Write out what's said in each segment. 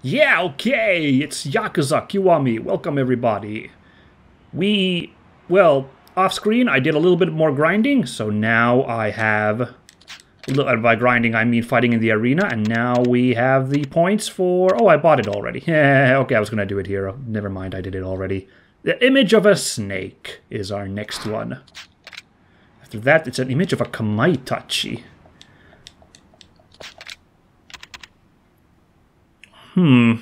Yeah, okay, it's Yakuza Kiwami. Welcome, everybody. Well, off screen, I did a little bit more grinding, so now I have... By grinding, I mean fighting in the arena, and now we have the points for... Oh, I bought it already. Okay, I was gonna do it here. Never mind, I did it already. The image of a snake is our next one. After that, it's an image of a kamaitachi. Do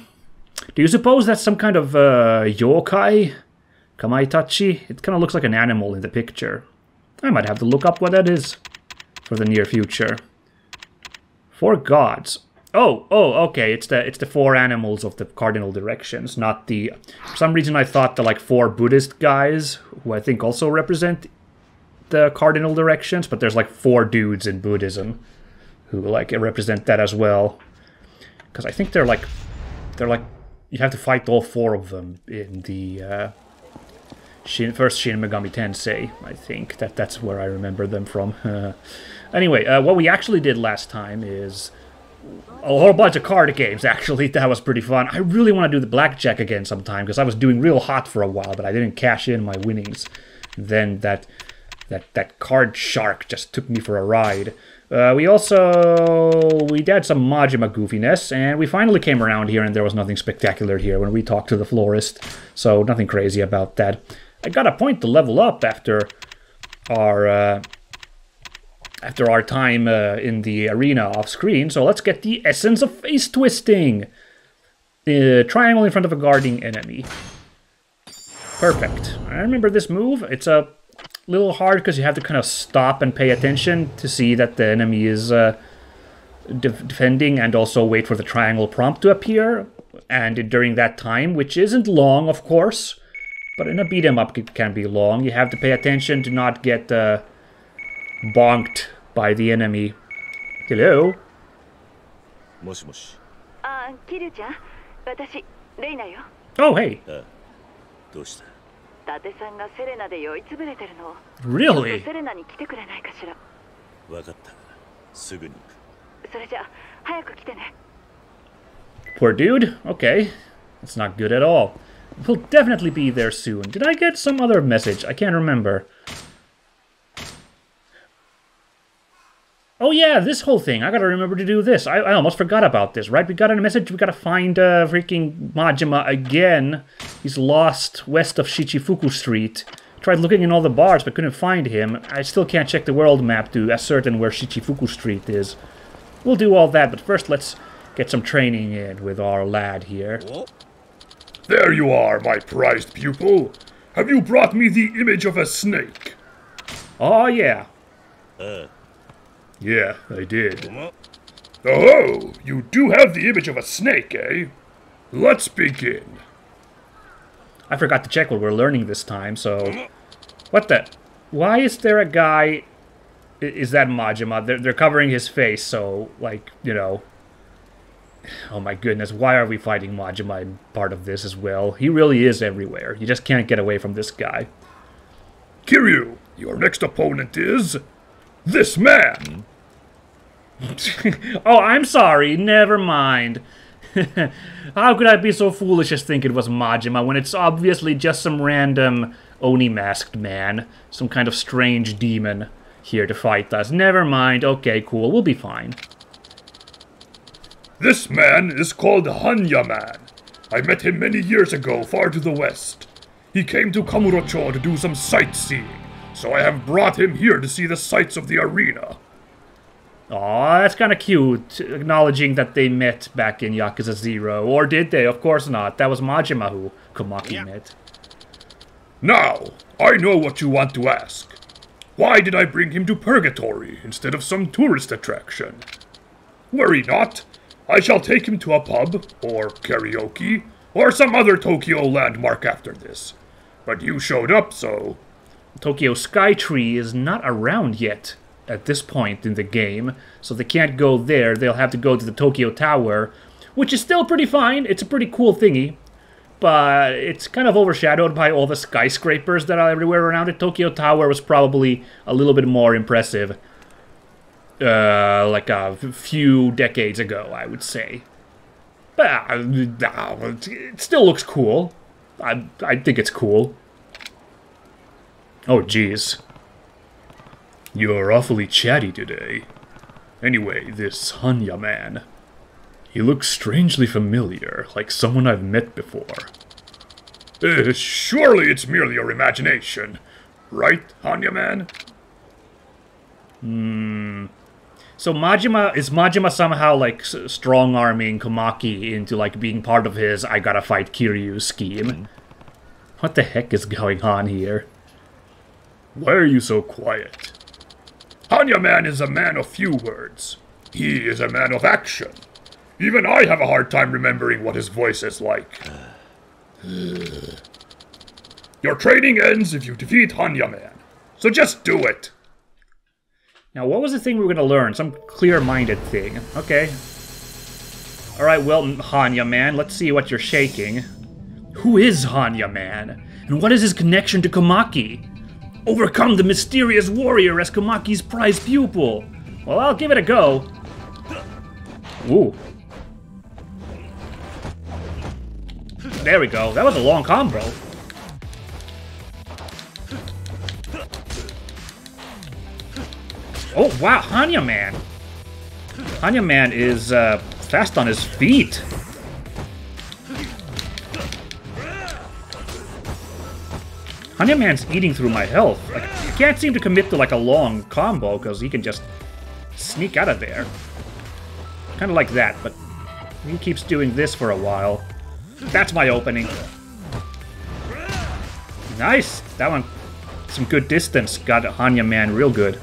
you suppose that's some kind of yokai? Kamaitachi? It kind of looks like an animal in the picture. I might have to look up what that is for the near future. Four gods. Oh, okay. It's the four animals of the cardinal directions, not the... For some reason I thought the like four Buddhist guys, who I think also represent the cardinal directions, but there's like four dudes in Buddhism who like represent that as well. Because I think they're like you have to fight all four of them in the first Shin Megami Tensei. I think that's where I remember them from. Anyway, what we actually did last time is a whole bunch of card games. Actually, that was pretty fun. I really want to do the blackjack again sometime because I was doing real hot for a while, but I didn't cash in my winnings. Then that card shark just took me for a ride. We did some Majima goofiness, and we finally came around here, and there was nothing spectacular here when we talked to the florist, so nothing crazy about that. I got a point to level up after our time in the arena off screen, so let's get the essence of face twisting. Triangle in front of a guarding enemy. Perfect. I remember this move. It's a little hard because you have to kind of stop and pay attention to see that the enemy is defending and also wait for the triangle prompt to appear. And during that time, which isn't long, of course, but in a beat 'em up it can be long, you have to pay attention to not get bonked by the enemy. Hello? Kiryu-chan, 私、レイナよ。Oh, hey. どうした? 伊達さんがセレナで酔いつぶれてるの。Really? セレナに来てくれないかしら。わかった。すぐに行く。それじゃあ早く来てね。Poor dude? Okay. That's not good at all. We'll definitely be there soon. Did I get some other message? I can't remember. Oh yeah, this whole thing. I gotta remember to do this. I almost forgot about this, right? We got a message. We gotta find freaking Majima again. He's lost west of Shichifuku Street. Tried looking in all the bars, but couldn't find him. I still can't check the world map to ascertain where Shichifuku Street is. We'll do all that, but first let's get some training in with our lad here. There you are, my prized pupil. Have you brought me the image of a snake? Oh yeah. Yeah, I did. Oh, you do have the image of a snake, eh? Let's begin. I forgot to check what we're learning this time, so... What the... Why is there a guy... Is that Majima? They're covering his face, so, like, you know... Oh my goodness, why are we fighting Majima in part of this as well? He really is everywhere. You just can't get away from this guy. Kiryu, your next opponent is... this man! Oh, I'm sorry. Never mind. How could I be so foolish as think it was Majima when it's obviously just some random Oni-masked man? Some kind of strange demon here to fight us. Never mind. Okay, cool. We'll be fine. This man is called Hannya-Man. I met him many years ago far to the west. He came to Kamurocho to do some sightseeing, so I have brought him here to see the sights of the arena. Aw, that's kind of cute, acknowledging that they met back in Yakuza 0. Or did they? Of course not. That was Majima who Komaki met. Now, I know what you want to ask. Why did I bring him to Purgatory instead of some tourist attraction? Worry not. I shall take him to a pub, or karaoke, or some other Tokyo landmark after this. But you showed up, so... Tokyo Skytree is not around yet at this point in the game, so they can't go there. They'll have to go to the Tokyo Tower, which is still pretty fine. It's a pretty cool thingy, but it's kind of overshadowed by all the skyscrapers that are everywhere around it. Tokyo Tower was probably a little bit more impressive like a few decades ago, I would say. It still looks cool. I think it's cool. Oh, jeez. You're awfully chatty today. Anyway, this Hannya-Man. He looks strangely familiar, like someone I've met before. Surely it's merely your imagination. Right, Hannya-Man? So is Majima somehow like strong-arming Komaki into like being part of his I gotta fight Kiryu scheme? What the heck is going on here? Why are you so quiet? Hannya-Man is a man of few words. He is a man of action. Even I have a hard time remembering what his voice is like. Your training ends if you defeat Hannya-Man. So just do it. Now, what was the thing we were going to learn? Some clear-minded thing. Okay. Alright, well, Hannya-Man, let's see what you're shaking. Who is Hannya-Man? And what is his connection to Komaki? Overcome the mysterious warrior as Komaki's prized pupil. Well, I'll give it a go. Ooh. There we go. That was a long combo. Oh, wow, Hannya-Man. Hannya-Man is fast on his feet. Hannya-Man's eating through my health. Like, he can't seem to commit to like a long combo because he can just sneak out of there. Kind of like that, but he keeps doing this for a while. That's my opening. Nice! That one, some good distance. Got Hannya-Man real good.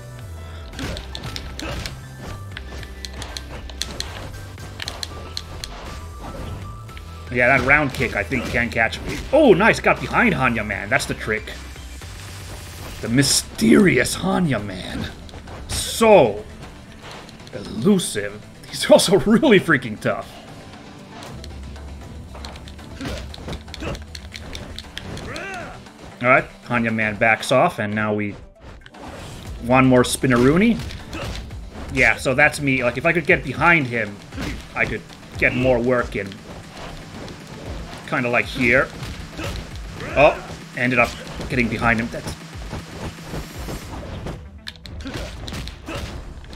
Yeah, that round kick, I think, can catch me. Oh, nice! Got behind Hannya-Man. That's the trick. The mysterious Hannya-Man. So elusive. He's also really freaking tough. Alright, Hannya-Man backs off, and now we... One more spinneroonie. Yeah, so that's me. Like, if I could get behind him, I could get more work in. Kind of like here. Oh, ended up getting behind him.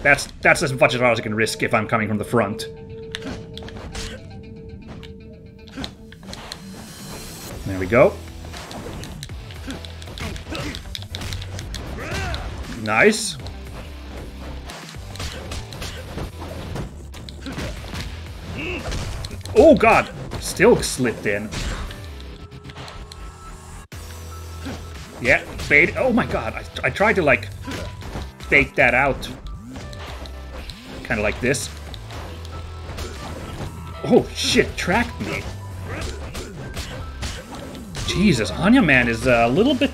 That's as much as I can risk if I'm coming from the front. There we go. Nice. Oh god! Still slipped in. Yeah, bait. Oh my god, I tried to like fake that out. Kind of like this. Oh shit, tracked me. Jesus, Hannya-Man is a little bit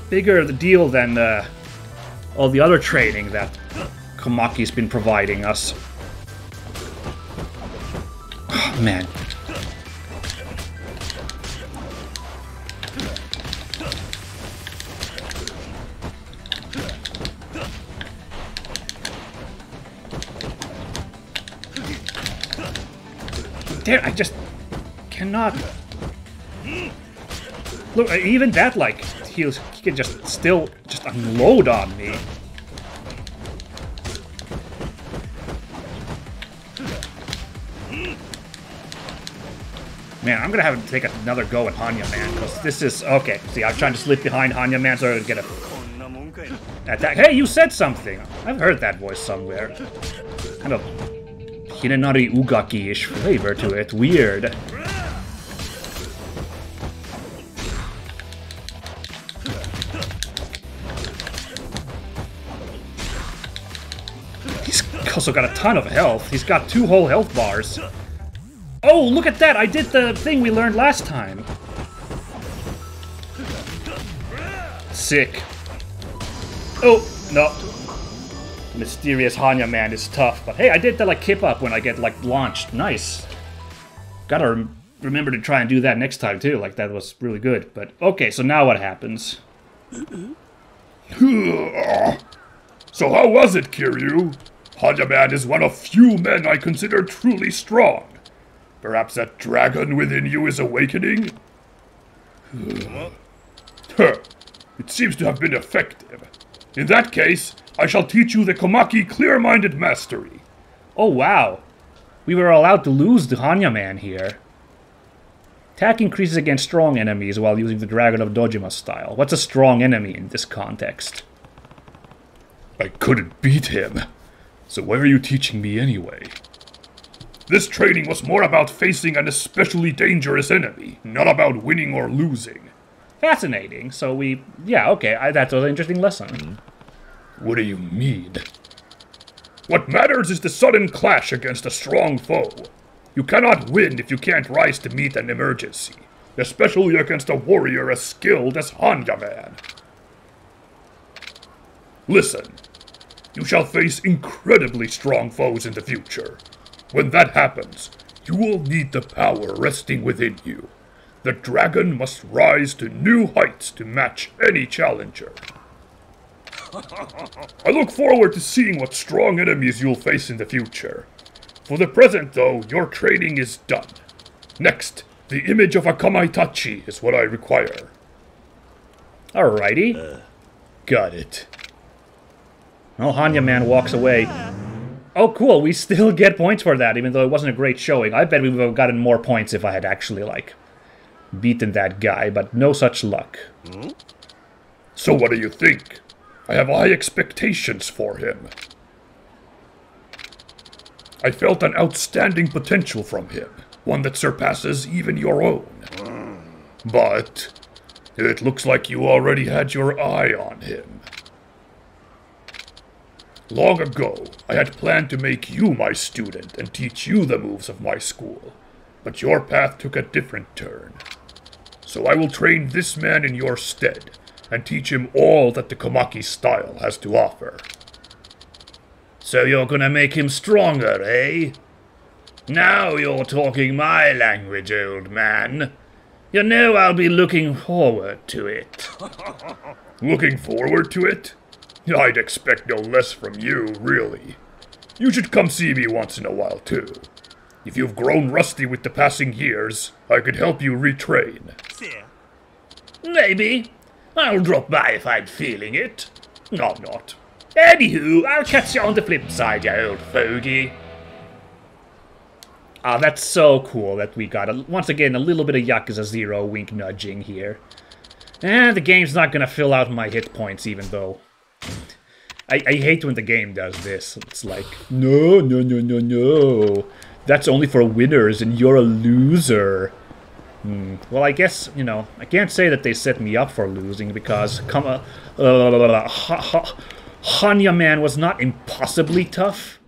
bigger of the deal than all the other training that Komaki's been providing us. Oh, man. Damn, I just cannot. Look, even that, like, he can just still just unload on me. Man, I'm gonna have to take another go at Hannya-Man, because this is... Okay, see, I'm trying to slip behind Hannya-Man so I can get a attack. Hey, you said something! I've heard that voice somewhere. Kind of Hinenari Ugaki-ish flavor to it. Weird. He's also got a ton of health. He's got 2 whole health bars. Oh, look at that! I did the thing we learned last time. Sick. Oh, no. Mysterious Hannya-Man is tough, but hey, I did the like kip up when I get like launched. Nice. Gotta remember to try and do that next time too. Like that was really good. But okay, so now what happens? So how was it, Kiryu? Hannya-Man is one of few men I consider truly strong. Perhaps that dragon within you is awakening? Huh. It seems to have been effective. In that case, I shall teach you the Komaki clear-minded mastery. Oh, wow. We were allowed to lose the Hannya-Man here. Attack increases against strong enemies while using the Dragon of Dojima style. What's a strong enemy in this context? I couldn't beat him. So why are you teaching me anyway? This training was more about facing an especially dangerous enemy, not about winning or losing. Fascinating. So we... Yeah, okay, that was an interesting lesson. What do you mean? What matters is the sudden clash against a strong foe. You cannot win if you can't rise to meet an emergency, especially against a warrior as skilled as Hannya-Man. Listen, you shall face incredibly strong foes in the future. When that happens, you will need the power resting within you. The dragon must rise to new heights to match any challenger. I look forward to seeing what strong enemies you'll face in the future. For the present, though, your training is done. Next, the image of a Kamaitachi is what I require. Alrighty. Got it. Well, Hannya-Man walks away. Oh, cool, we still get points for that, even though it wasn't a great showing. I bet we would have gotten more points if I had actually, like, beaten that guy, but no such luck. So what do you think? I have high expectations for him. I felt an outstanding potential from him, one that surpasses even your own. But it looks like you already had your eye on him. Long ago, I had planned to make you my student and teach you the moves of my school, but your path took a different turn. So I will train this man in your stead, and teach him all that the Komaki style has to offer. So you're gonna make him stronger, eh? Now you're talking my language, old man. You know I'll be looking forward to it. Looking forward to it? I'd expect no less from you, really. You should come see me once in a while, too. If you've grown rusty with the passing years, I could help you retrain. Maybe. I'll drop by if I'm feeling it. Or not. Anywho, I'll catch you on the flip side, you old fogey. Ah, that's so cool that we got, once again, a little bit of Yakuza 0 wink nudging here. And the game's not gonna fill out my hit points, even though... I hate when the game does this. It's like, no, no, no, no, no. That's only for winners, and you're a loser. Well, I guess, you know, I can't say that they set me up for losing, because Hannya-Man was not impossibly tough,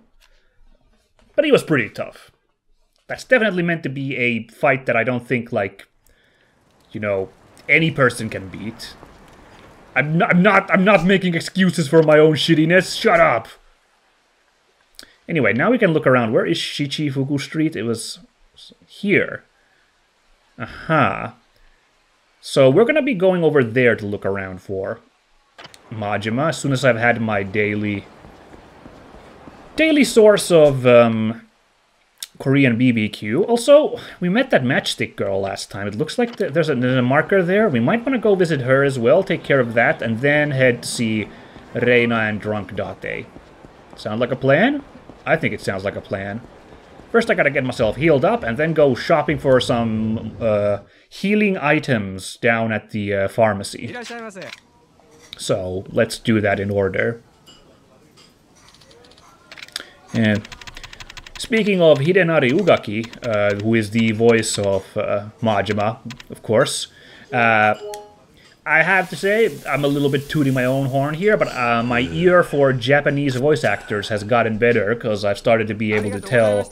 but he was pretty tough. That's definitely meant to be a fight that I don't think, like, you know, any person can beat. I'm not making excuses for my own shittiness. Shut up. Anyway, now we can look around. Where is Shichifuku Street? It was here. Aha. So we're gonna be going over there to look around for Majima as soon as I've had my daily source of Korean BBQ. Also, we met that matchstick girl last time. It looks like there's a marker there. We might want to go visit her as well, take care of that, and then head to see Reina and Drunk Date. Sound like a plan? I think it sounds like a plan. First, I gotta get myself healed up, and then go shopping for some healing items down at the pharmacy. So, let's do that in order. And speaking of Hidenari Ugaki, who is the voice of Majima, of course, I have to say, I'm a little bit tooting my own horn here, but my ear for Japanese voice actors has gotten better, because I've started to be able to tell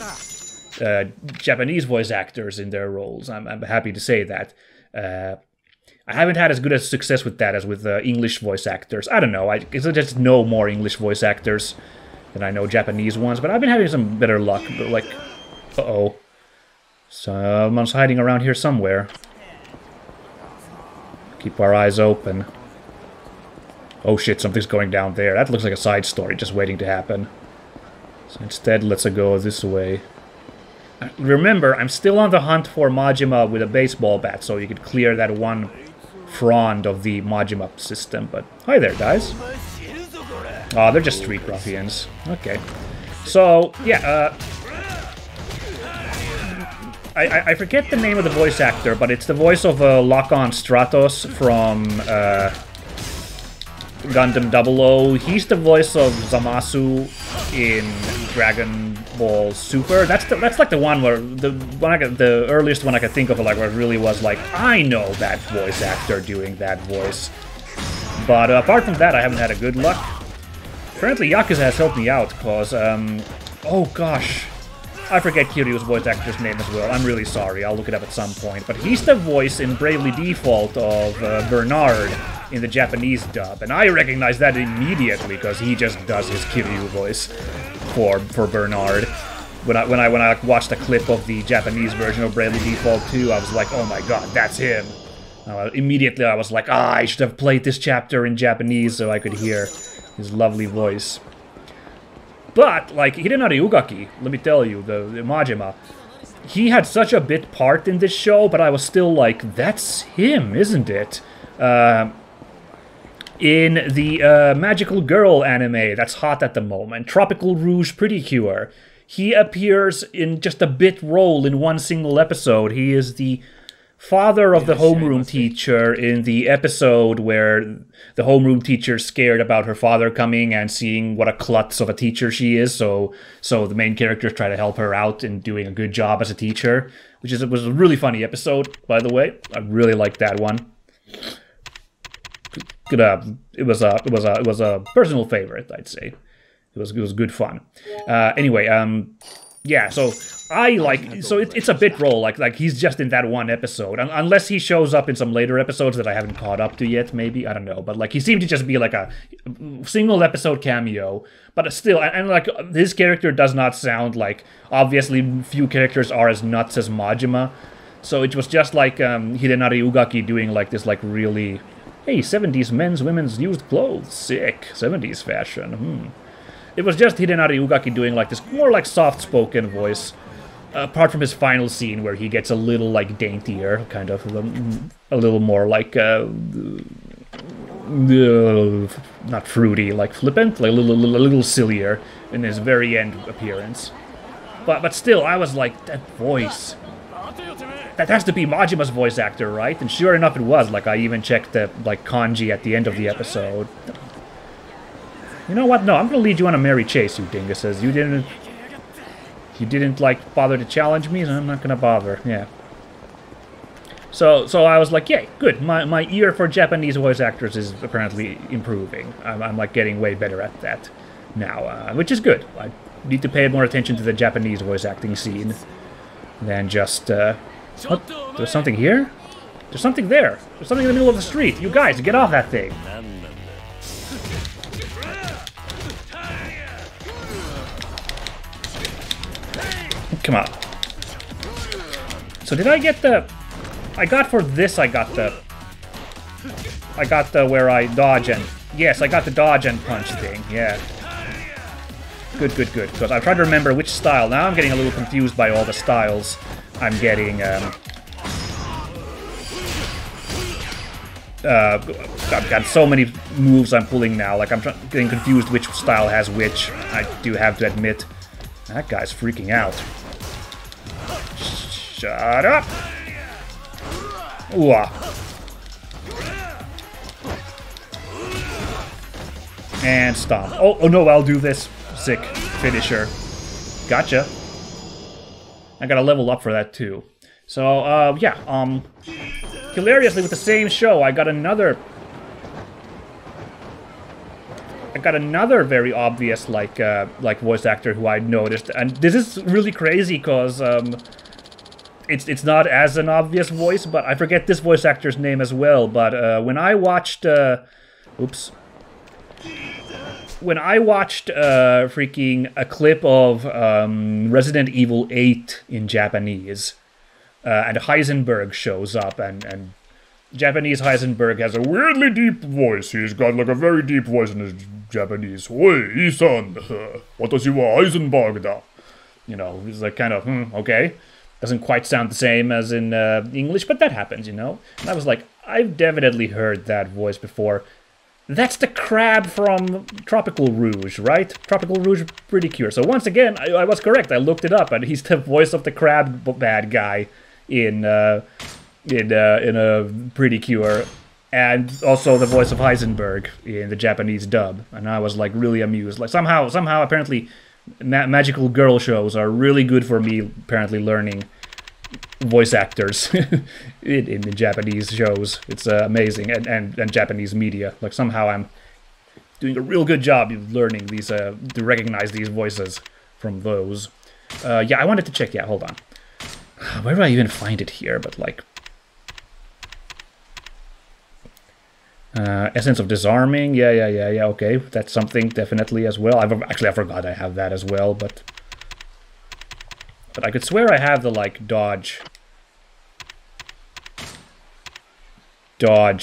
Japanese voice actors in their roles. I'm happy to say that. I haven't had as good a success with that as with English voice actors. I don't know, I just know more English voice actors than I know Japanese ones, but I've been having some better luck. But like, uh-oh. Someone's hiding around here somewhere. Keep our eyes open. Oh shit, something's going down there. That looks like a side story just waiting to happen. So instead, let's go this way. Remember, I'm still on the hunt for Majima with a baseball bat, so you could clear that one frond of the Majima system. But hi there, guys. Oh, they're just street ruffians. Okay. So, yeah, I forget the name of the voice actor, but it's the voice of Lock-On Stratos from Gundam 00. He's the voice of Zamasu in Dragon Ball Super. That's like the one where the earliest one I could think of, like where it really was like, I know that voice actor doing that voice. But apart from that, I haven't had a good luck. Apparently, Yakuza has helped me out because oh gosh. I forget Kiryu's voice actor's name as well. I'm really sorry. I'll look it up at some point. But he's the voice in Bravely Default of Bernard in the Japanese dub. And I recognize that immediately because he just does his Kiryu voice for Bernard. When I watched a clip of the Japanese version of Bravely Default 2, I was like, oh my god, that's him. Immediately I was like, I should have played this chapter in Japanese so I could hear his lovely voice. But, like, Hidenari Ugaki, let me tell you, the Majima, he had such a bit part in this show, but I was still like, that's him, isn't it? In the Magical Girl anime that's hot at the moment, Tropical Rouge Pretty Cure, he appears in just a bit role in one single episode. He is the father of the homeroom teacher in the episode where the homeroom teacher's scared about her father coming and seeing what a klutz of a teacher she is, so the main characters try to help her out in doing a good job as a teacher, was a really funny episode, by the way. I really liked that one. It was a personal favorite, I'd say. It was good fun. Anyway, yeah, so it's a bit role, like he's just in that one episode, unless he shows up in some later episodes that I haven't caught up to yet, maybe, I don't know, but like he seemed to just be like a single episode cameo, but still, and like his character does not sound like, obviously few characters are as nuts as Majima, so it was just like Hidenari Ugaki doing like this like really, hey, 70s men's, women's used clothes, sick, 70s fashion, It was just Hidenari Ugaki doing like this more like soft-spoken voice, apart from his final scene where he gets a little like daintier, kind of a little more like not fruity, like flippant, like a little sillier in his very end appearance. But still, I was like, that voice, that has to be Majima's voice actor, right? And sure enough, it was. Like I even checked the like kanji at the end of the episode. You know what? No, I'm gonna lead you on a merry chase, you dinguses. You didn't like bother to challenge me, so I'm not gonna bother. Yeah. So I was like, yay, good. My ear for Japanese voice actors is apparently improving. I'm like getting way better at that now, which is good. I need to pay more attention to the Japanese voice acting scene than just. What? There's something here? There's something there. There's something in the middle of the street. You guys, get off that thing. Come on. So did I get the... I got the where I dodge and... Yes, I got the dodge and punch thing, yeah. Good. Because I'm trying to remember which style. Now I'm getting a little confused by all the styles I'm getting. I've got so many moves I'm pulling now. Like, I'm getting confused which style has which. I do have to admit. That guy's freaking out. Shut up! Ooh. And stomp. Oh no, I'll do this. Sick. Finisher. Gotcha. I gotta level up for that too. So, yeah, hilariously with the same show, I got another very obvious, like voice actor who I noticed, and this is really crazy because it's not as an obvious voice, but I forget this voice actor's name as well. But when I watched, freaking a clip of Resident Evil 8 in Japanese, and Heisenberg shows up, and Japanese Heisenberg has a weirdly deep voice. He's got like a very deep voice and is Japanese. Oi, Isan, watashi wa Eisenberg da. You know, it's like kind of, okay. Doesn't quite sound the same as in English, but that happens, you know? And I was like, I've definitely heard that voice before. That's the crab from Tropical Rouge, right? Tropical Rouge, pretty curious. So once again, I was correct. I looked it up, and he's the voice of the crab bad guy in a Pretty Cure, and also the voice of Heisenberg in the Japanese dub. And I was like really amused. Like somehow, apparently, magical girl shows are really good for me. Apparently, learning voice actors in Japanese shows. It's amazing, and Japanese media. Like somehow I'm doing a real good job of learning these to recognize these voices from those. Yeah, I wanted to check. Yeah, hold on. Where do I even find it here? But like Essence of Disarming. Yeah. Okay, that's something definitely as well. I forgot I have that as well, but I could swear I have the, like, dodge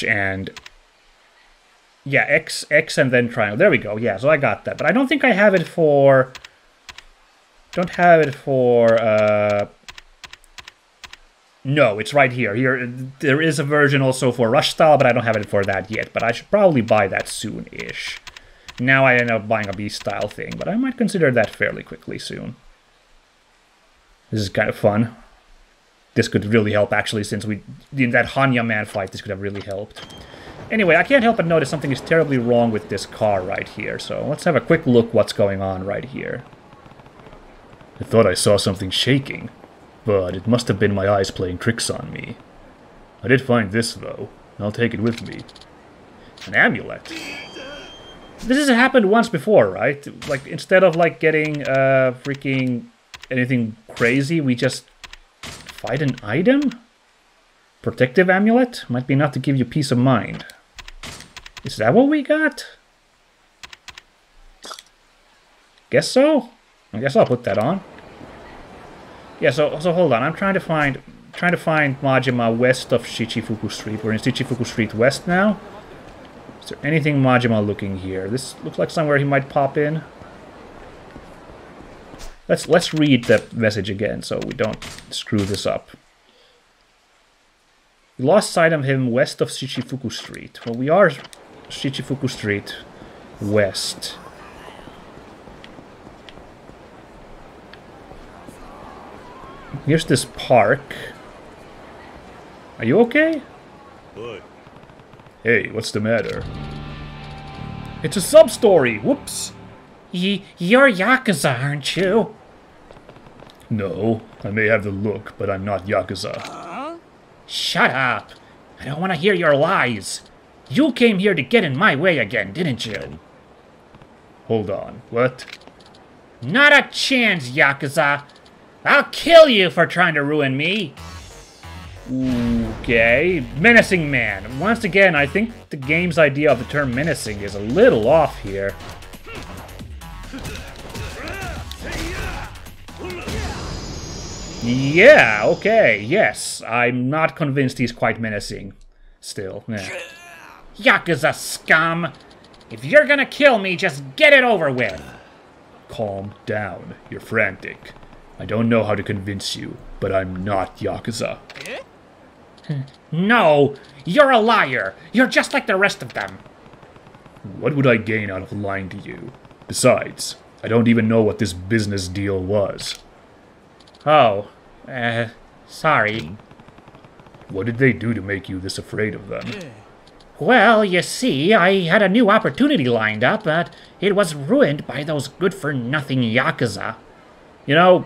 and... Yeah, X and then triangle. There we go, yeah, so I got that. But I don't think I have it for... No, it's right here. There is a version also for Rush Style, but I don't have it for that yet. But I should probably buy that soon-ish. Now I end up buying a B-Style thing, but I might consider that fairly quickly soon. This is kind of fun. This could really help, actually, since in that Hannya-Man fight, this could have really helped. Anyway, I can't help but notice something is terribly wrong with this car right here, so let's have a quick look what's going on right here. I thought I saw something shaking, but it must have been my eyes playing tricks on me. I did find this, though. I'll take it with me. An amulet. This has happened once before, right? Like, instead of, like, getting, freaking... anything crazy, we just fight an item? Protective amulet? Might be enough to give you peace of mind. Is that what we got? Guess so? I guess I'll put that on. Yeah, so hold on, I'm trying to find Majima west of Shichifuku Street. We're in Shichifuku Street West now. Is there anything Majima looking here? This looks like somewhere he might pop in. Let's read the message again so we don't screw this up. We lost sight of him west of Shichifuku Street. Well, we are Shichifuku Street West. Here's this park. Are you okay? Boy. Hey, what's the matter? It's a sub-story! Whoops! You're Yakuza, aren't you? No, I may have the look, but I'm not Yakuza. Shut up! I don't want to hear your lies. You came here to get in my way again, didn't you? Hold on, what? Not a chance, Yakuza! I'll kill you for trying to ruin me! Okay, menacing man. Once again, I think the game's idea of the term menacing is a little off here. Yeah, okay, yes. I'm not convinced he's quite menacing. Still, yeah. Yakuza scum! If you're gonna kill me, just get it over with! Calm down. You're frantic. I don't know how to convince you, but I'm not Yakuza. No! You're a liar! You're just like the rest of them! What would I gain out of lying to you? Besides, I don't even know what this business deal was. Oh, sorry. What did they do to make you this afraid of them? Well, you see, I had a new opportunity lined up, but it was ruined by those good-for-nothing Yakuza. You know,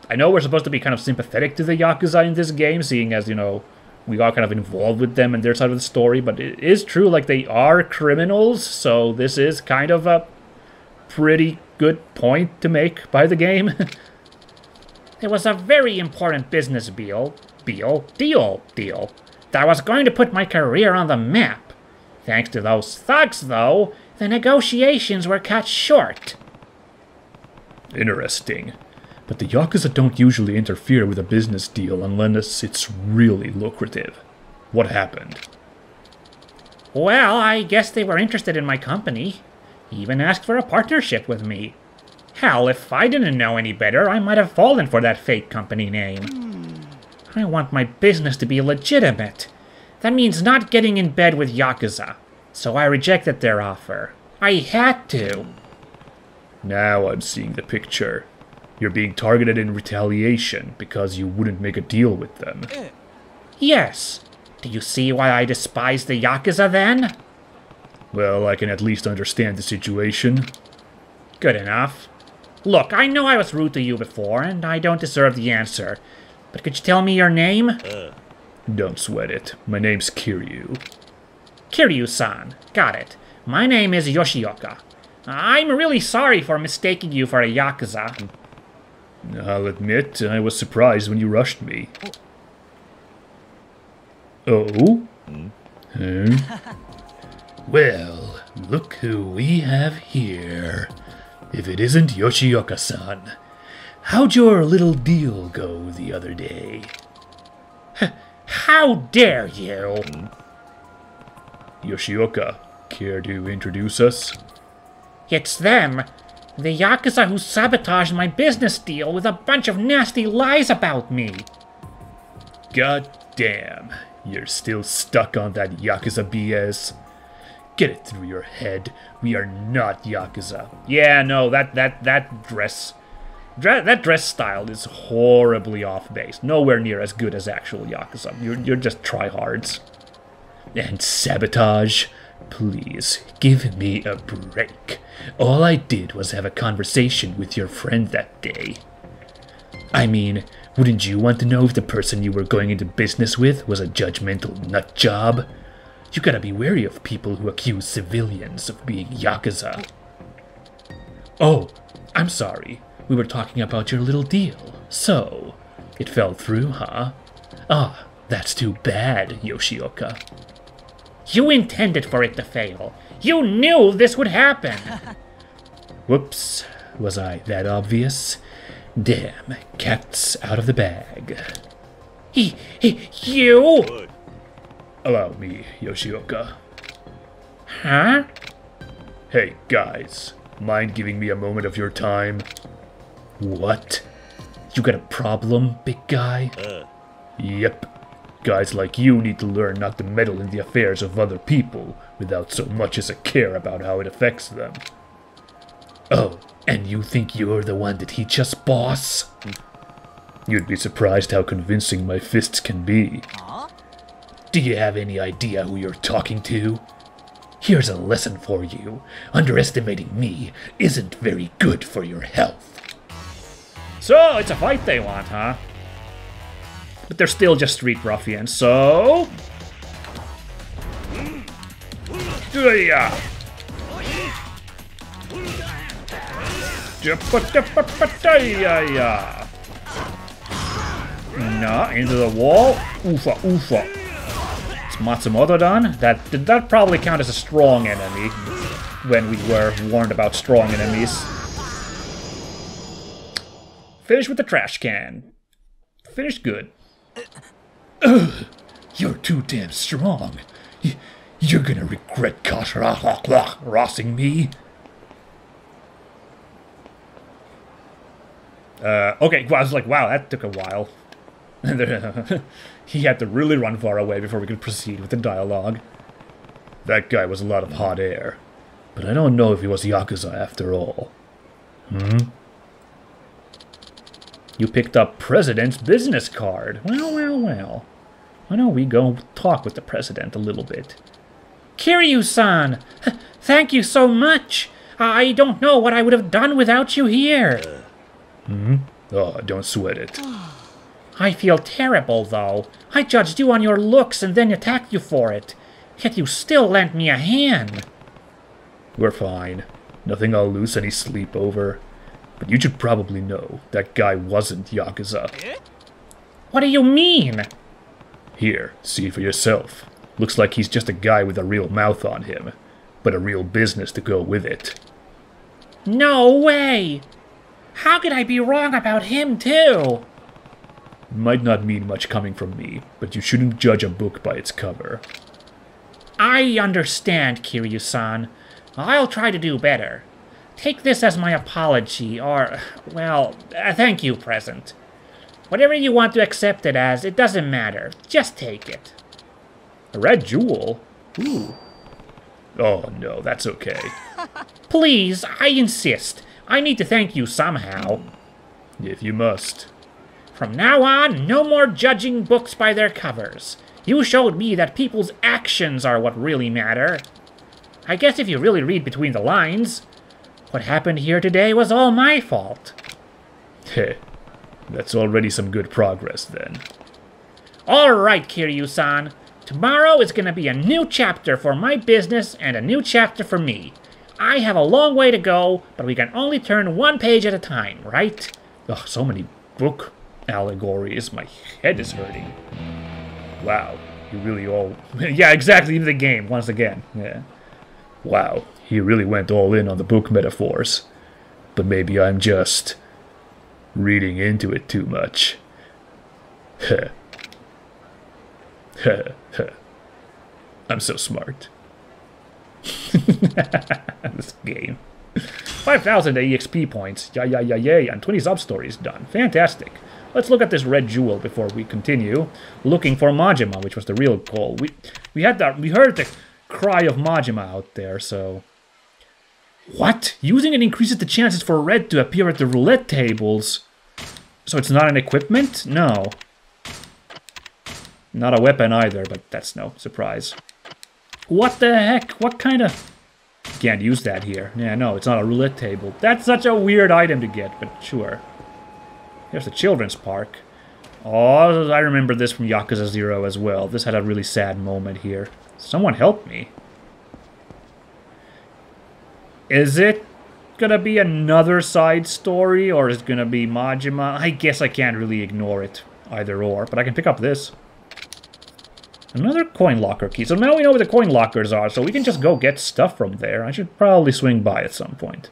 I know we're supposed to be kind of sympathetic to the Yakuza in this game, seeing as, you know, we are kind of involved with them and their side of the story, but it is true, like, they are criminals, so this is kind of a pretty good point to make by the game. There was a very important business deal that was going to put my career on the map. Thanks to those thugs, though, the negotiations were cut short. Interesting. But the Yakuza don't usually interfere with a business deal unless it's really lucrative. What happened? Well, I guess they were interested in my company. Even asked for a partnership with me. Hell, if I didn't know any better, I might have fallen for that fake company name. I want my business to be legitimate. That means not getting in bed with Yakuza. So I rejected their offer. I had to. Now I'm seeing the picture. You're being targeted in retaliation because you wouldn't make a deal with them. Yes. Do you see why I despise the Yakuza then? Well, I can at least understand the situation. Good enough. Look, I know I was rude to you before, and I don't deserve the answer. But could you tell me your name? Don't sweat it. My name's Kiryu. Kiryu-san. Got it. My name is Yoshioka. I'm really sorry for mistaking you for a Yakuza. I'll admit, I was surprised when you rushed me. Oh? Well, look who we have here. If it isn't Yoshioka-san. How'd your little deal go the other day? How dare you? Yoshioka, care to introduce us? It's them. The Yakuza who sabotaged my business deal with a bunch of nasty lies about me. God damn, you're still stuck on that Yakuza BS. Get it through your head, we are not Yakuza. Yeah, no, that dress style is horribly off base. Nowhere near as good as actual Yakuza. You're just tryhards. And sabotage? Please, give me a break. All I did was have a conversation with your friend that day. I mean, wouldn't you want to know if the person you were going into business with was a judgmental nutjob? You gotta be wary of people who accuse civilians of being Yakuza. Oh, I'm sorry. We were talking about your little deal. So, it fell through, huh? Ah, that's too bad, Yoshioka. You intended for it to fail. You knew this would happen. Whoops. Was I that obvious? Damn, cat's out of the bag. You? Allow me, Yoshioka. Huh? Hey, guys. Mind giving me a moment of your time? What? You got a problem, big guy? Yep. Guys like you need to learn not to meddle in the affairs of other people without so much as a care about how it affects them. Oh, and you think you're the one to teach us, boss? You'd be surprised how convincing my fists can be. Do you have any idea who you're talking to? Here's a lesson for you. Underestimating me isn't very good for your health. So, it's a fight they want, huh? But they're still just street ruffians, so... No, into the wall. Oofa, oofa. It's Matsumoto done. Did that probably count as a strong enemy when we were warned about strong enemies. Finish with the trash can. Finished good. You're too damn strong. You're gonna regret rossing me. Okay, well, I was like, wow, that took a while. He had to really run far away before we could proceed with the dialogue. That guy was a lot of hot air. But I don't know if he was Yakuza after all. You picked up President's business card. Well. Why don't we go talk with the President a little bit? Kiryu-san! Thank you so much! I don't know what I would have done without you here. Oh, don't sweat it. I feel terrible, though. I judged you on your looks and then attacked you for it. Yet you still lent me a hand. We're fine. Nothing I'll lose any sleep over. But you should probably know that guy wasn't Yakuza. What do you mean? Here, see for yourself. Looks like he's just a guy with a real mouth on him, but a real business to go with it. No way! How could I be wrong about him, too? Might not mean much coming from me, but you shouldn't judge a book by its cover. I understand, Kiryu-san. I'll try to do better. Take this as my apology, or, well, a thank you present. Whatever you want to accept it as, it doesn't matter. Just take it. A red jewel? Ooh. Oh no, that's okay. Please, I insist. I need to thank you somehow. If you must. From now on, no more judging books by their covers. You showed me that people's actions are what really matter. I guess if you really read between the lines, what happened here today was all my fault. Heh. That's already some good progress, then. All right, Kiryu-san. Tomorrow is going to be a new chapter for my business and a new chapter for me. I have a long way to go, but we can only turn one page at a time, right? Ugh, so many book allegories. My head is hurting. Wow. You really all... yeah, exactly, into the game, once again. Yeah. Wow. He really went all in on the book metaphors. But maybe I'm just... reading into it too much. Heh. Heh. Heh. I'm so smart. This game. 5,000 EXP points. Yay. And 20 sub-stories done. Fantastic. Let's look at this red jewel before we continue looking for Majima, which was the real goal. We heard the cry of Majima out there, so... What? Using it increases the chances for red to appear at the roulette tables. So it's not an equipment? No. Not a weapon either, but that's no surprise. What the heck? What kind of... Can't use that here. Yeah, no, it's not a roulette table. That's such a weird item to get, but sure. Here's the children's park. Oh, I remember this from Yakuza 0 as well. This had a really sad moment here. Someone help me. Is it gonna be another side story, or is it gonna be Majima? I guess I can't really ignore it, either or, but I can pick up this. Another coin locker key. So now we know where the coin lockers are, so we can just go get stuff from there. I should probably swing by at some point.